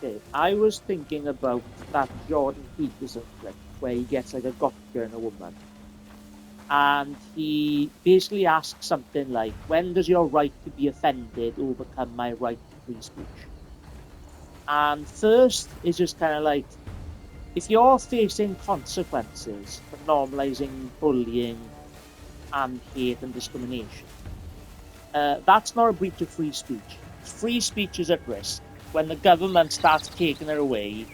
Okay, I was thinking about that Jordan Peterson clip where he gets like a gotcha in a woman. And he basically asks something like, when does your right to be offended overcome my right to free speech? And first is just kind of like, if you're facing consequences for normalizing bullying and hate and discrimination, that's not a breach of free speech. Free speech is at risk when the government starts taking it away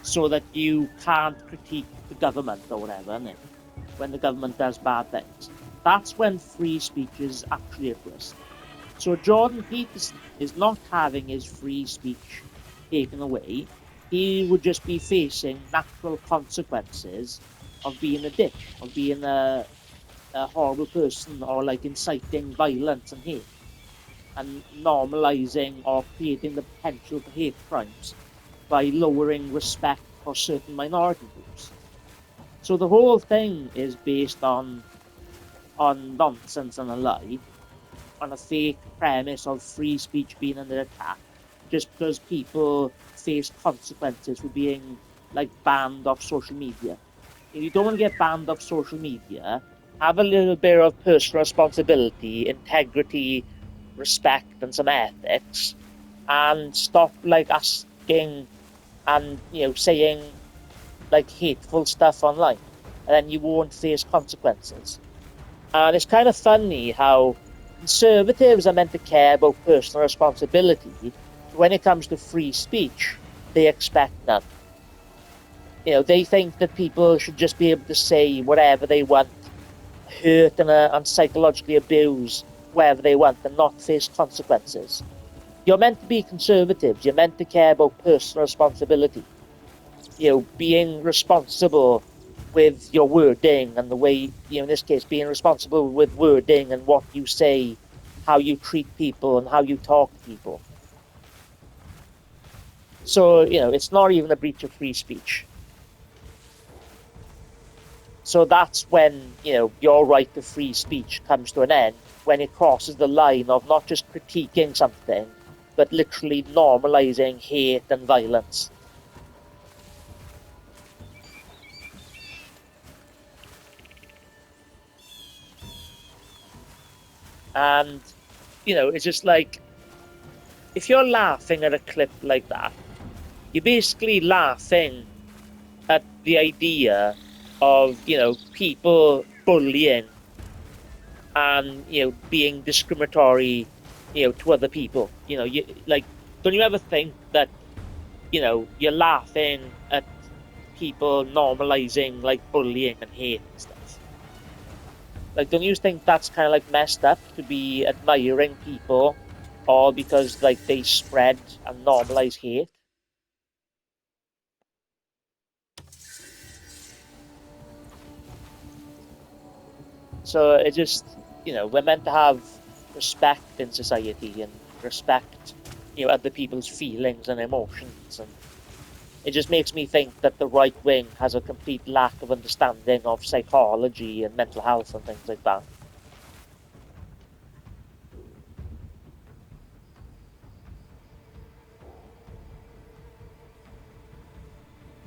so that you can't critique the government or whatever, innit? When the government does bad things. That's when free speech is actually at risk. So Jordan Peterson is not having his free speech taken away. He would just be facing natural consequences of being a dick, of being a horrible person, or like inciting violence and hate, and normalizing or creating the potential for hate crimes by lowering respect for certain minority groups. So the whole thing is based on nonsense and a lie, on a fake premise of free speech being under attack, just because people face consequences for being like banned off social media. If you don't want to get banned off social media, have a little bit of personal responsibility, integrity, respect, and some ethics, and stop like asking and saying like hateful stuff online, and then you won't face consequences. And it's kind of funny how conservatives are meant to care about personal responsibility, but when it comes to free speech, they expect none. They think that people should just be able to say whatever they want, hurt and psychologically abuse whoever they want, and not face consequences. You're meant to be conservatives. You're meant to care about personal responsibility. Being responsible with your wording and the way, in this case, being responsible with wording and what you say, how you treat people and how you talk to people. So, it's not even a breach of free speech. So that's when, your right to free speech comes to an end, when it crosses the line of not just critiquing something, but literally normalizing hate and violence. And, it's just like, if you're laughing at a clip like that, you're basically laughing at the idea of, people bullying and, being discriminatory, to other people. Don't you ever think that, you're laughing at people normalizing like bullying and hate and stuff? Like, don't you think that's kind of like messed up to be admiring people all because like they spread and normalize hate? So it just, we're meant to have respect in society and respect, other people's feelings and emotions. And it just makes me think that the right wing has a complete lack of understanding of psychology and mental health and things like that.